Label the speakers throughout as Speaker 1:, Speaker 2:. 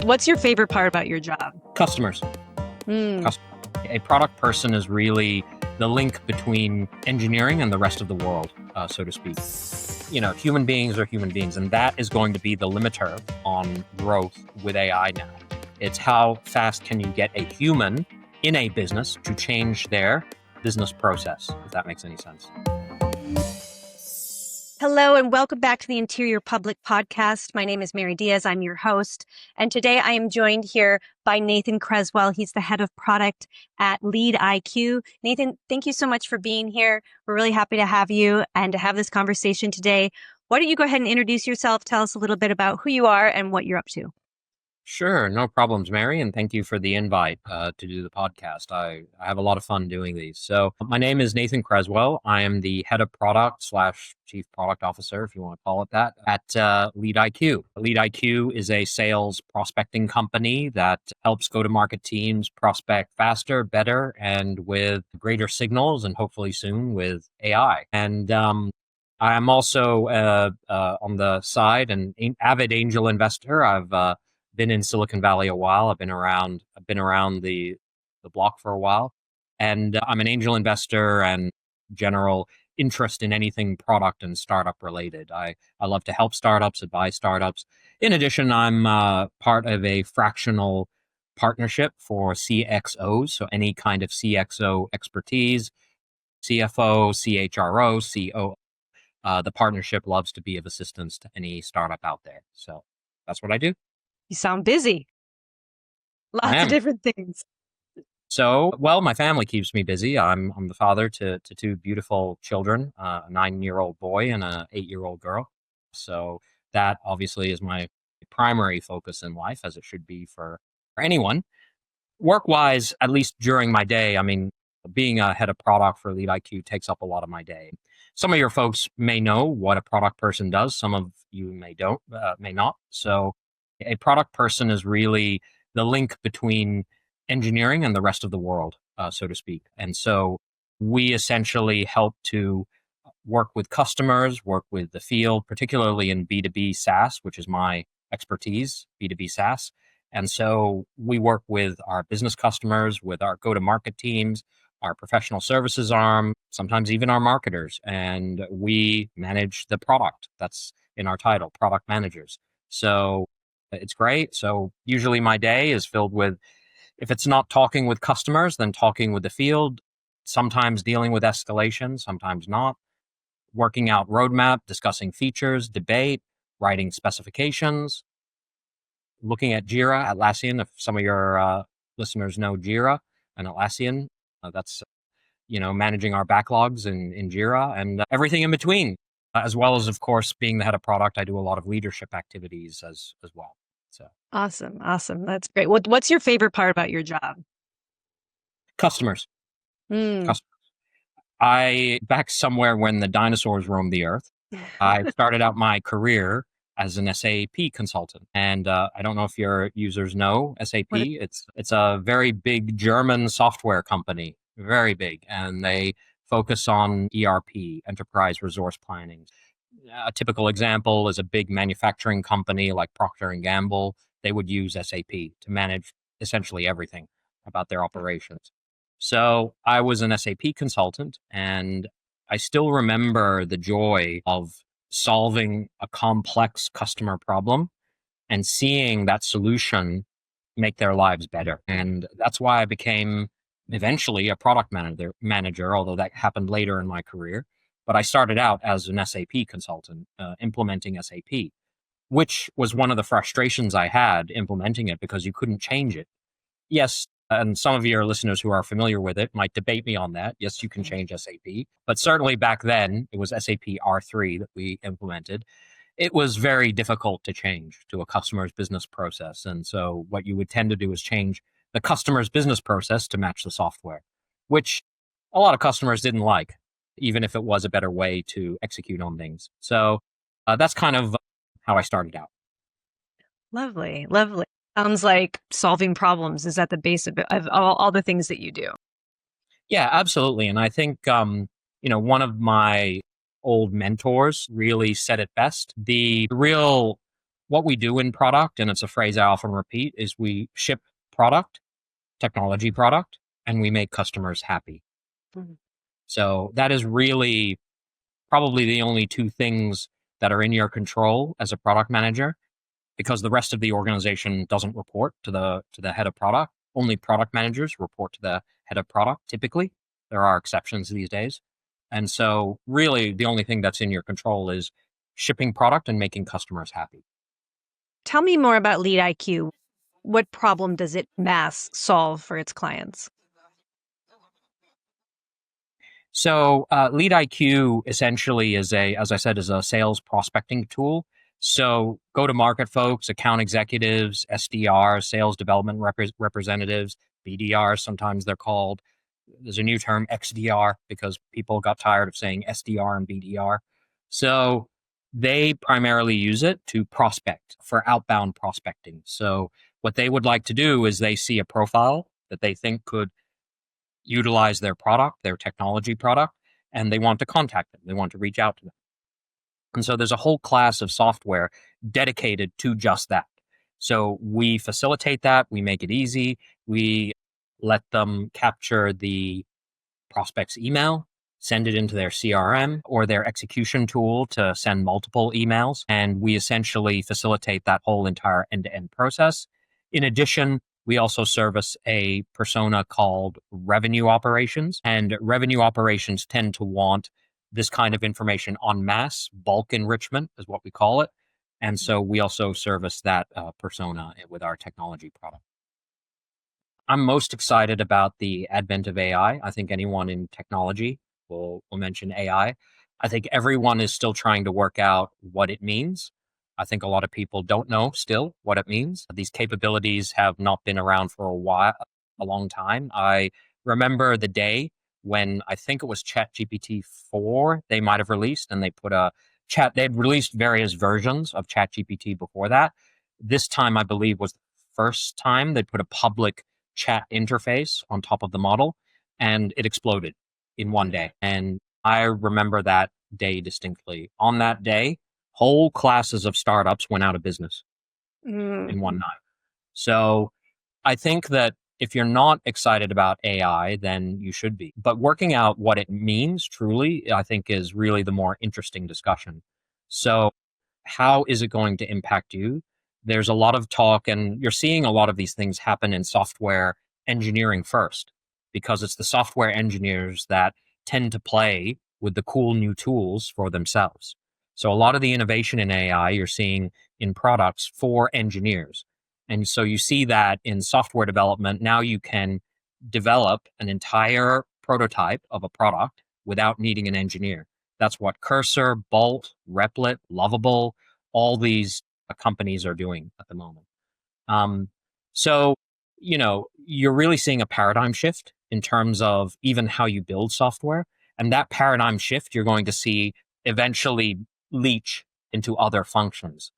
Speaker 1: What's your favorite part about your job?
Speaker 2: Customers. Cus- A product person is really the link between engineering and the rest of the world, so to speak. Human beings are human beings, and that is going to be the limiter on growth with AI now. It's how fast can you get a human in a business to change their business process, if that makes any sense.
Speaker 1: Hello, and welcome back to the Interior Public Podcast. My name is Mary Diaz. I'm your host. And today I am joined here by Nathan Creswell. He's the head of product at Lead IQ. Nathan, thank you so much for being here. We're really happy to have you and to have this conversation today. Why don't you go ahead and introduce yourself? Tell us a little bit about who you are and what you're up to.
Speaker 2: Sure, no problems, Mary, and thank you for the invite to do the podcast. I have a lot of fun doing these. So my name is Nathan Creswell. I am the head of product / chief product officer, if you want to call it that, at Lead IQ. Lead IQ is a sales prospecting company that helps go-to-market teams prospect faster, better, and with greater signals, and hopefully soon with AI. And I'm also on the side an avid angel investor. I've been in Silicon Valley a while. I've been around the block for a while, and I'm an angel investor and general interest in anything product and startup related. I love to help startups, advise startups. In addition, I'm part of a fractional partnership for CXOs, so any kind of CXO expertise, CFO, CHRO, COO. The partnership loves to be of assistance to any startup out there. So that's what I do.
Speaker 1: You sound busy. Lots of different things.
Speaker 2: So, well, my family keeps me busy. I'm the father to two beautiful children, a 9-year-old boy and a 8-year-old girl. So that obviously is my primary focus in life, as it should be for anyone. Work-wise, at least during my day, I mean, being a head of product for Lead IQ takes up a lot of my day. Some of your folks may know what a product person does. Some of you may not. So a product person is really the link between engineering and the rest of the world, so to speak. And so we essentially help to work with customers, work with the field, particularly in B2B SaaS, which is my expertise, B2B SaaS. And so we work with our business customers, with our go-to-market teams, our professional services arm, sometimes even our marketers, and we manage the product. That's in our title, product managers. So it's great. So usually my day is filled with, if it's not talking with customers, then talking with the field, sometimes dealing with escalation, sometimes not, working out roadmap, discussing features, debate, writing specifications, looking at Jira, Atlassian. If some of your listeners know Jira and Atlassian, that's, managing our backlogs in Jira and everything in between. As well as, of course, being the head of product, I do a lot of leadership activities as well. So
Speaker 1: Awesome. That's great. What's your favorite part about your job?
Speaker 2: Customers.
Speaker 1: Mm.
Speaker 2: Customers. Back somewhere when the dinosaurs roamed the earth, I started out my career as an SAP consultant. And I don't know if your users know SAP. It's a very big German software company, very big. And they focus on ERP, enterprise resource planning. A typical example is a big manufacturing company like Procter & Gamble. They would use SAP to manage essentially everything about their operations. So I was an SAP consultant, and I still remember the joy of solving a complex customer problem and seeing that solution make their lives better. And that's why I became eventually a product manager, although that happened later in my career. But I started out as an SAP consultant, implementing SAP, which was one of the frustrations I had implementing it because you couldn't change it. Yes, and some of your listeners who are familiar with it might debate me on that. Yes, you can change SAP. But certainly back then, it was SAP R3 that we implemented. It was very difficult to change to a customer's business process. And so what you would tend to do is change the customer's business process to match the software, which a lot of customers didn't like, even if it was a better way to execute on things. So that's kind of how I started out.
Speaker 1: Lovely. Sounds like solving problems is at the base of all the things that you do.
Speaker 2: Yeah, absolutely. And I think, one of my old mentors really said it best. The real what we do in product, and it's a phrase I often repeat, is we ship product, technology product, and we make customers happy.
Speaker 1: Mhm.
Speaker 2: So that is really probably the only two things that are in your control as a product manager, because the rest of the organization doesn't report to the head of product. Only product managers report to the head of product typically. There are exceptions these days. And so really the only thing that's in your control is shipping product and making customers happy.
Speaker 1: Tell me more about Lead IQ. What problem does it mass solve for its clients?
Speaker 2: So Lead IQ essentially is as I said, is a sales prospecting tool. So go to market folks, account executives, SDR, sales development representatives, BDR, sometimes they're called. There's a new term, XDR, because people got tired of saying SDR and BDR. So they primarily use it to prospect for outbound prospecting. So what they would like to do is they see a profile that they think could utilize their product, their technology product, and they want to contact them. They want to reach out to them. And so there's a whole class of software dedicated to just that. So we facilitate that. We make it easy. We let them capture the prospect's email, send it into their CRM or their execution tool to send multiple emails. And we essentially facilitate that whole entire end to end process. In addition, we also service a persona called revenue operations, and revenue operations tend to want this kind of information en masse. Bulk enrichment is what we call it. And so we also service that persona with our technology product. I'm most excited about the advent of AI. I think anyone in technology will mention AI. I think everyone is still trying to work out what it means. I think a lot of people don't know still what it means. These capabilities have not been around for a long time. I remember the day when I think it was ChatGPT 4 they might have released, and they put they'd released various versions of ChatGPT before that. This time, I believe, was the first time they put a public chat interface on top of the model, and it exploded in one day. And I remember that day distinctly. On that day, whole classes of startups went out of business
Speaker 1: Mm.
Speaker 2: in one night. So I think that if you're not excited about AI, then you should be. But working out what it means truly, I think, is really the more interesting discussion. So how is it going to impact you? There's a lot of talk, and you're seeing a lot of these things happen in software engineering first, because it's the software engineers that tend to play with the cool new tools for themselves. So a lot of the innovation in AI you're seeing in products for engineers. And so you see that in software development. Now you can develop an entire prototype of a product without needing an engineer. That's what Cursor, Bolt, Replit, Lovable, all these companies are doing at the moment. Um, so, you're really seeing a paradigm shift in terms of even how you build software. And that paradigm shift you're going to see eventually leach into other functions.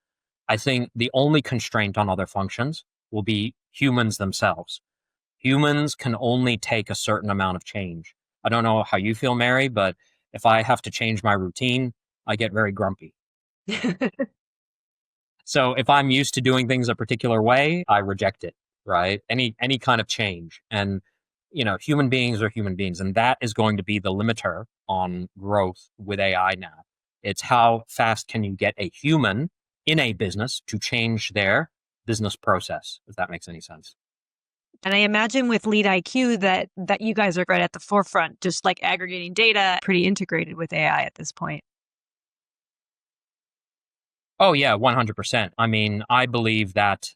Speaker 2: I think the only constraint on other functions will be humans themselves. Humans can only take a certain amount of change. I don't know how you feel, Mary, but if I have to change my routine, I get very grumpy. So if I'm used to doing things a particular way, I reject it, right? Any kind of change. And human beings are human beings, and that is going to be the limiter on growth with AI now. It's how fast can you get a human in a business to change their business process, if that makes any sense.
Speaker 1: And I imagine with Lead IQ that you guys are right at the forefront, just like aggregating data, pretty integrated with AI at this point.
Speaker 2: Oh yeah, 100%. I mean, I believe that,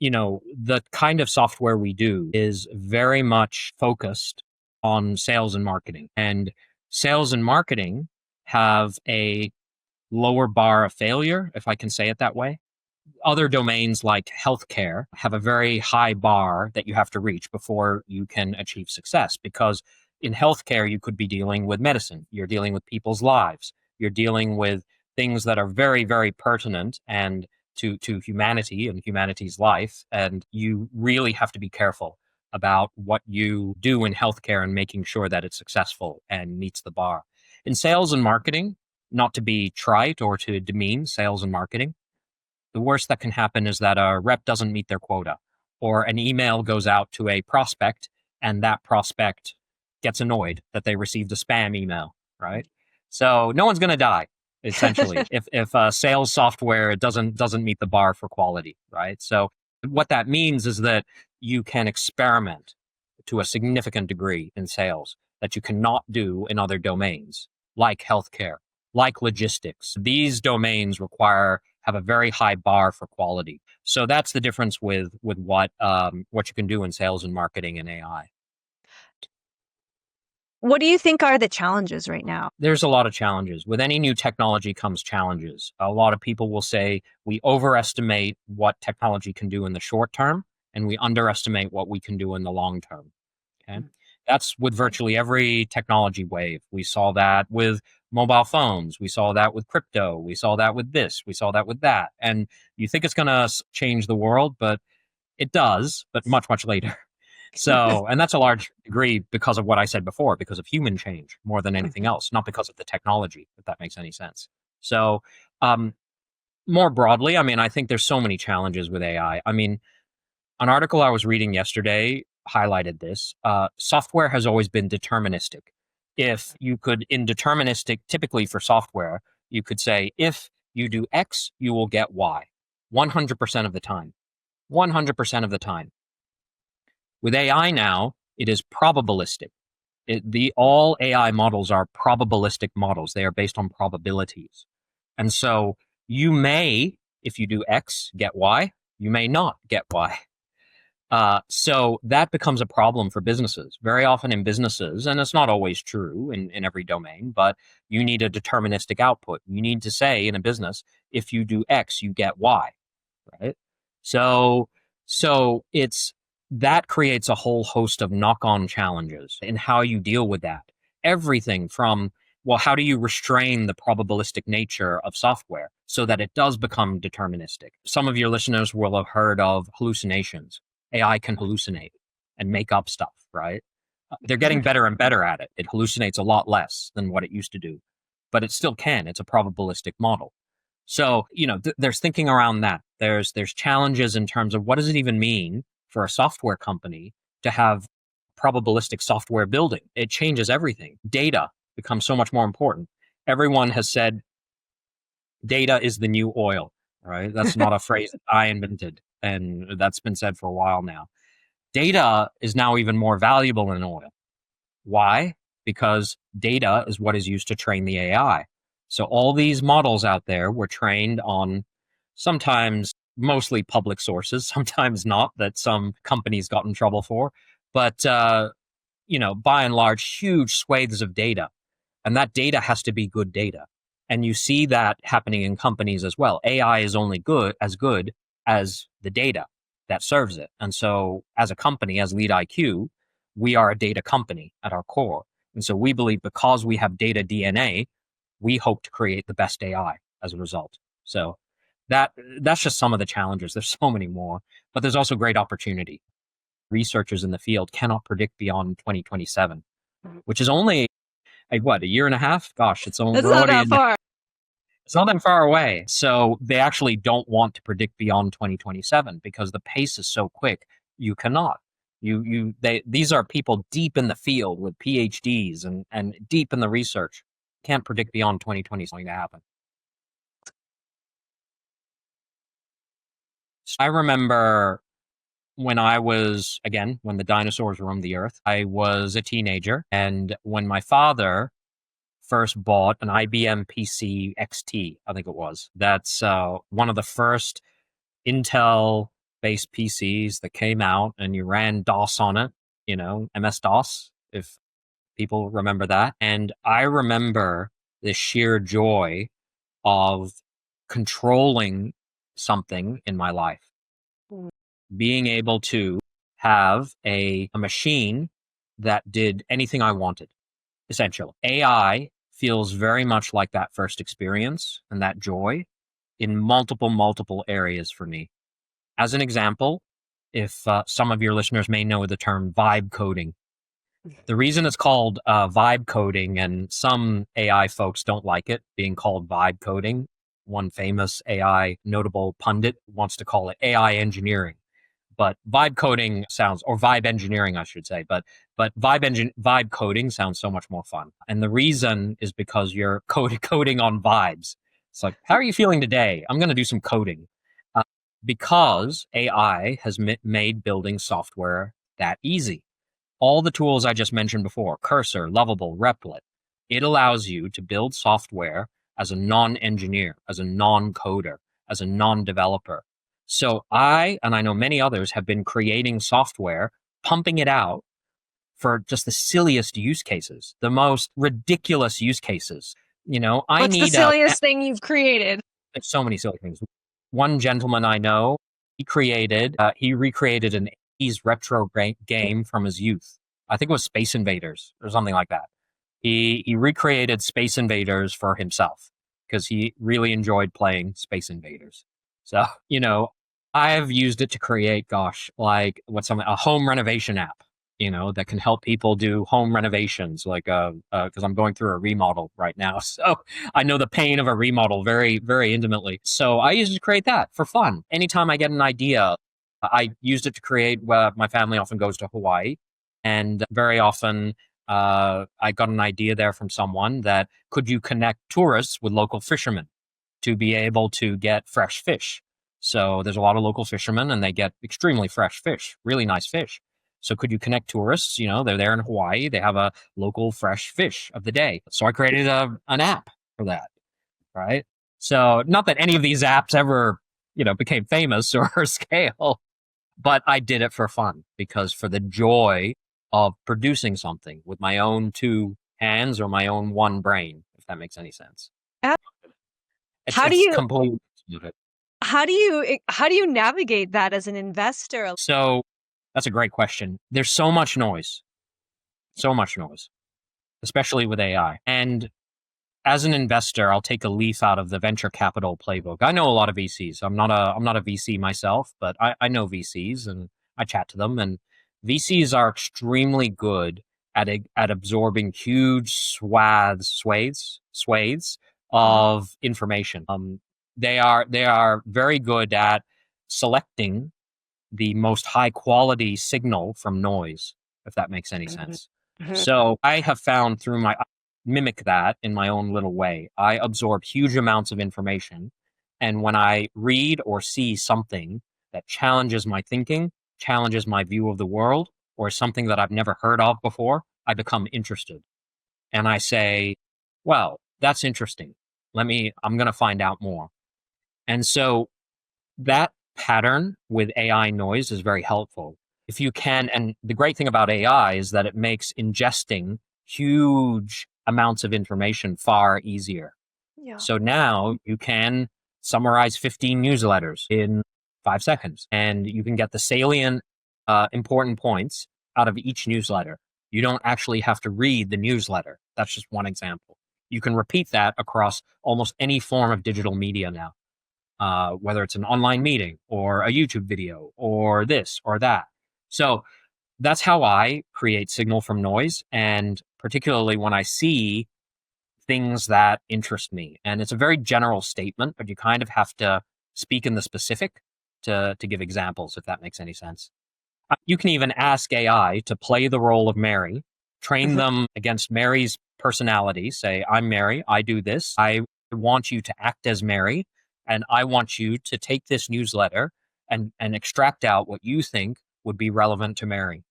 Speaker 2: the kind of software we do is very much focused on sales and marketing. And sales and marketing have a lower bar of failure, if I can say it that way. Other domains like healthcare have a very high bar that you have to reach before you can achieve success, because in healthcare you could be dealing with medicine, you're dealing with people's lives, you're dealing with things that are very, very pertinent and to humanity and humanity's life, and you really have to be careful about what you do in healthcare and making sure that it's successful and meets the bar. In sales and marketing, not to be trite or to demean sales and marketing, The worst that can happen is that a rep doesn't meet their quota, or an email goes out to a prospect and that prospect gets annoyed that they received a spam email, right? So no one's going to die essentially if sales software doesn't meet the bar for quality, right? So what that means is that you can experiment to a significant degree in sales that you cannot do in other domains like healthcare, like logistics. These domains have a very high bar for quality. So that's the difference with what you can do in sales and marketing and AI.
Speaker 1: What do you think are the challenges right now?
Speaker 2: There's a lot of challenges. With any new technology comes challenges. A lot of people will say we overestimate what technology can do in the short term and we underestimate what we can do in the long term. Okay. That's with virtually every technology wave. We saw that with mobile phones. We saw that with crypto. We saw that with this. We saw that with that. And you think it's going to change the world, but it does, but much, much later. So, and that's a large degree because of what I said before, because of human change more than anything else, not because of the technology, if that makes any sense. So, more broadly, I mean, I think there's so many challenges with AI. I mean, an article I was reading yesterday highlighted this. Software has always been deterministic. If you could, in deterministic, typically for software, you could say, if you do X, you will get Y 100% of the time. 100% of the time. With AI now, it is probabilistic. All AI models are probabilistic models. They are based on probabilities. And so you may, if you do X, get Y. You may not get Y. So that becomes a problem for businesses. Very often in businesses, and it's not always true in every domain, but you need a deterministic output. You need to say in a business, if you do X, you get Y, right? So that creates a whole host of knock-on challenges in how you deal with that. Everything from, well, how do you restrain the probabilistic nature of software so that it does become deterministic? Some of your listeners will have heard of hallucinations. AI can hallucinate and make up stuff, right? They're getting better and better at it. It hallucinates a lot less than what it used to do, but it still can. It's a probabilistic model. So, there's thinking around that. There's challenges in terms of what does it even mean for a software company to have probabilistic software building? It changes everything. Data becomes so much more important. Everyone has said data is the new oil, right? That's not a phrase that I invented, and that's been said for a while now. Data is now even more valuable than oil. Why? Because data is what is used to train the AI. So all these models out there were trained on sometimes mostly public sources, sometimes not, that some companies got in trouble for. But, by and large, huge swathes of data. And that data has to be good data. And you see that happening in companies as well. AI is only good as the data that serves it. And so as a company, as Lead IQ, we are a data company at our core. And so we believe because we have data DNA, we hope to create the best AI as a result. So that's just some of the challenges. There's so many more, but there's also great opportunity. Researchers in the field cannot predict beyond 2027, which is only a year and a half? Gosh,
Speaker 1: That's not that far.
Speaker 2: It's not that far away. So they actually don't want to predict beyond 2027 because the pace is so quick. You cannot. These are people deep in the field with PhDs and deep in the research. Can't predict beyond 2020 is going to happen. I remember when when the dinosaurs roamed the earth, I was a teenager. And when my father first bought an IBM PC XT, I think it was, that's one of the first Intel-based PCs that came out, and you ran DOS on it, MS-DOS, if people remember that. And I remember the sheer joy of controlling something in my life. Being able to have a machine that did anything I wanted, essentially. AI feels very much like that first experience and that joy in multiple areas for me. As an example, if some of your listeners may know the term vibe coding. The reason it's called vibe coding, and some AI folks don't like it being called vibe coding, One famous AI notable pundit wants to call it AI engineering. But vibe coding sounds, or vibe engineering, I should say, but vibe coding sounds so much more fun. And the reason is because you're coding on vibes. It's like, how are you feeling today? I'm going to do some coding. Uh, because AI has made building software that easy. All the tools I just mentioned before, Cursor, Lovable, Replit, it allows you to build software as a non-engineer, as a non-coder, as a non-developer. So and I know many others, have been creating software, pumping it out for just the silliest use cases, the most ridiculous use cases. I
Speaker 1: What's the
Speaker 2: need
Speaker 1: silliest thing you've created?
Speaker 2: so many silly things. One gentleman I know, he recreated an 80s retro game from his youth. I think it was Space Invaders or something like that. He recreated Space Invaders for himself because he really enjoyed playing Space Invaders. So, I've used it to create, a home renovation app, that can help people do home renovations, because I'm going through a remodel right now. So I know the pain of a remodel very, very intimately. So I used it to create that for fun. Anytime I get an idea, I used it to create, my family often goes to Hawaii. And very often, I got an idea there from someone that could you connect tourists with local fishermen to be able to get fresh fish? So there's a lot of local fishermen and they get extremely fresh fish, really nice fish. So could you connect tourists? They're there in Hawaii. They have a local fresh fish of the day. So I created an app for that, right? So not that any of these apps ever, became famous or scale, but I did it for fun because for the joy of producing something with my own two hands or my own one brain, if that makes any sense.
Speaker 1: Uh, How do
Speaker 2: It's
Speaker 1: you
Speaker 2: completely.
Speaker 1: how do you navigate that as an investor?
Speaker 2: So that's a great question. There's so much noise, especially with AI. And as an investor, I'll take a leaf out of the venture capital playbook. I know a lot of VCs. I'm not a VC myself, but I know VCs and I chat to them. And VCs are extremely good at absorbing huge swathes of information. They are very good at selecting the most high quality signal from noise, if that makes any sense. So I have found mimic that in my own little way. I absorb huge amounts of information. And when I read or see something that challenges my thinking, challenges my view of the world, or something that I've never heard of before, I become interested. And I say, well, that's interesting. I'm going to find out more. And so that pattern with AI noise is very helpful. If you can, and the great thing about AI is that it makes ingesting huge amounts of information far easier.
Speaker 1: Yeah.
Speaker 2: So now you can summarize 15 newsletters in 5 seconds, and you can get the salient, important points out of each newsletter. You don't actually have to read the newsletter. That's just one example. You can repeat that across almost any form of digital media now. Whether it's an online meeting or a YouTube video or this or that. So that's how I create signal from noise, and particularly when I see things that interest me. And it's a very general statement, but you kind of have to speak in the specific to give examples, if that makes any sense. You can even ask AI to play the role of Mary, train them against Mary's personality, say, I'm Mary, I do this. I want you to act as Mary, and I want you to take this newsletter and extract out what you think would be relevant to Mary.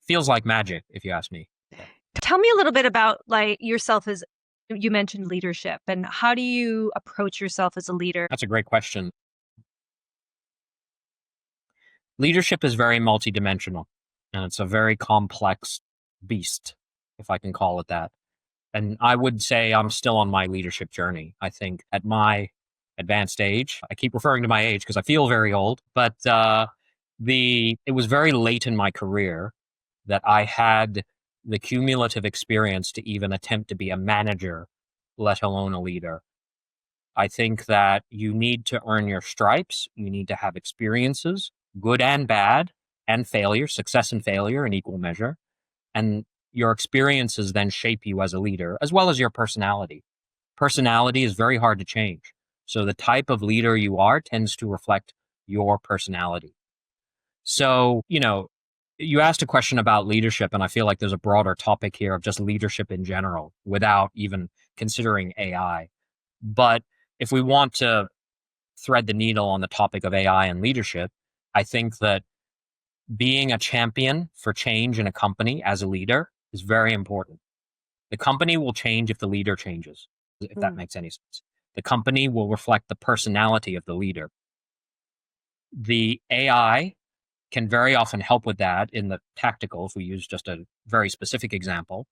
Speaker 2: Feels like magic, if you ask me.
Speaker 1: Tell me a little bit about yourself as you mentioned leadership, and how do you approach yourself as a leader?
Speaker 2: That's a great question. Leadership is very multidimensional, and it's a very complex beast, if I can call it that. And I would say I'm still on my leadership journey. I think at my advanced age, I keep referring to my age because I feel very old, but it was very late in my career that I had the cumulative experience to even attempt to be a manager, let alone a leader. I think that you need to earn your stripes. You need to have experiences, good and bad, and failure, success and failure in equal measure. And your experiences then shape you as a leader, as well as your personality. Personality is very hard to change. So the type of leader you are tends to reflect your personality. So, you asked a question about leadership, and I feel like there's a broader topic here of just leadership in general without even considering AI. But if we want to thread the needle on the topic of AI and leadership, I think that being a champion for change in a company as a leader is very important. The company will change if the leader changes, if that makes any sense. The company will reflect the personality of the leader. The AI can very often help with that in the tactical, if we use just a very specific example,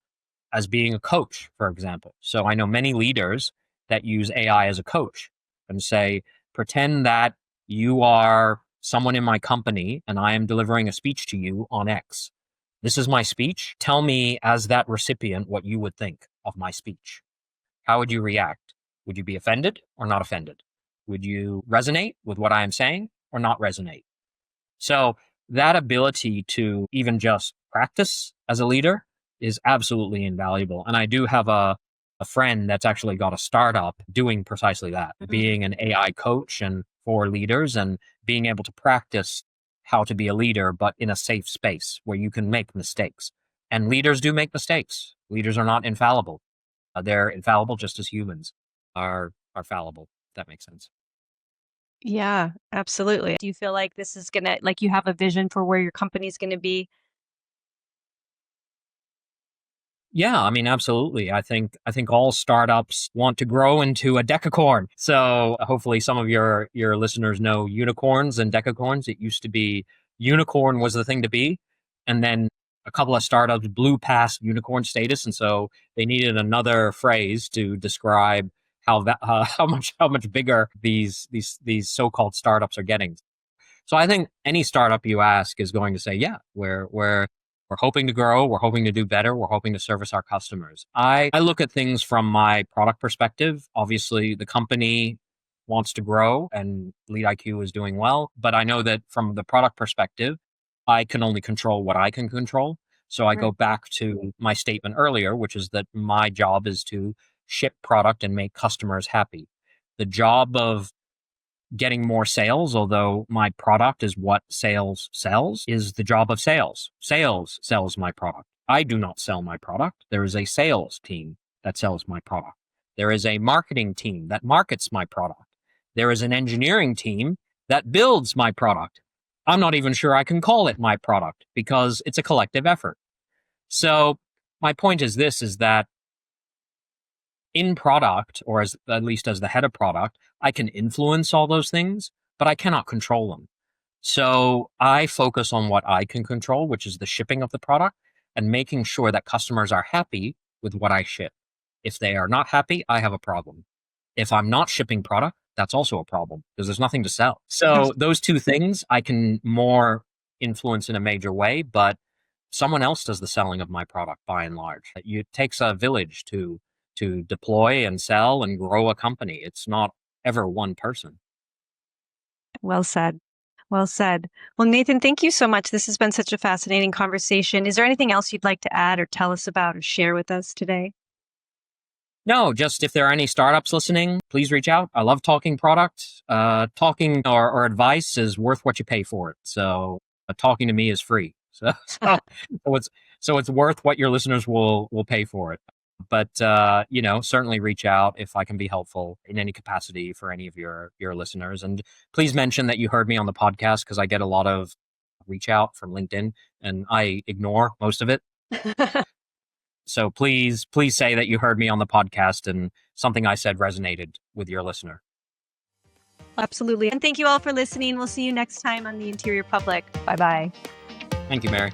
Speaker 2: as being a coach, for example. So I know many leaders that use AI as a coach and say, pretend that you are someone in my company and I am delivering a speech to you on X. This is my speech. Tell me, as that recipient, what you would think of my speech. How would you react? Would you be offended or not offended? Would you resonate with what I am saying or not resonate? So that ability to even just practice as a leader is absolutely invaluable. And I do have a friend that's actually got a startup doing precisely that, being an AI coach and for leaders and being able to practice how to be a leader, but in a safe space where you can make mistakes. And leaders do make mistakes. Leaders are not infallible. They're infallible just as humans are fallible, if that makes sense.
Speaker 1: Yeah, absolutely. Do you feel like this is gonna like you have a vision for where your company's gonna be?
Speaker 2: Yeah, I mean, absolutely. I think all startups want to grow into a decacorn. So hopefully some of your listeners know unicorns and decacorns. It used to be unicorn was the thing to be, and then a couple of startups blew past unicorn status, and so they needed another phrase to describe how much bigger these so-called startups are getting. So I think any startup you ask is going to say, yeah, we're hoping to grow, we're hoping to do better, we're hoping to service our customers. I look at things from my product perspective. Obviously, the company wants to grow and Lead IQ is doing well, but I know that from the product perspective, I can only control what I can control. So I go back to my statement earlier, which is that my job is to ship product and make customers happy. The job of getting more sales, although my product is what sales sells, is the job of sales. Sales sells my product. I do not sell my product. There is a sales team that sells my product. There is a marketing team that markets my product. There is an engineering team that builds my product. I'm not even sure I can call it my product because it's a collective effort. So my point is this, is that in product, or as at least as the head of product, I can influence all those things, but I cannot control them. So I focus on what I can control, which is the shipping of the product and making sure that customers are happy with what I ship. If they are not happy, I have a problem. If I'm not shipping product, that's also a problem because there's nothing to sell. So those two things I can more influence in a major way, but someone else does the selling of my product by and large. It takes a village to deploy and sell and grow a company. It's not ever one person.
Speaker 1: Well said. Well said. Well, Nathan, thank you so much. This has been such a fascinating conversation. Is there anything else you'd like to add or tell us about or share with us today?
Speaker 2: No, just if there are any startups listening, please reach out. I love talking product. Talking or advice is worth what you pay for it. So talking to me is free. So it's worth what your listeners will pay for it. But certainly reach out if I can be helpful in any capacity for any of your listeners. And please mention that you heard me on the podcast because I get a lot of reach out from LinkedIn and I ignore most of it. So please say that you heard me on the podcast and something I said resonated with your listener.
Speaker 1: Absolutely. And thank you all for listening. We'll see you next time on The Interior Public. Bye-bye.
Speaker 2: Thank you, Mary.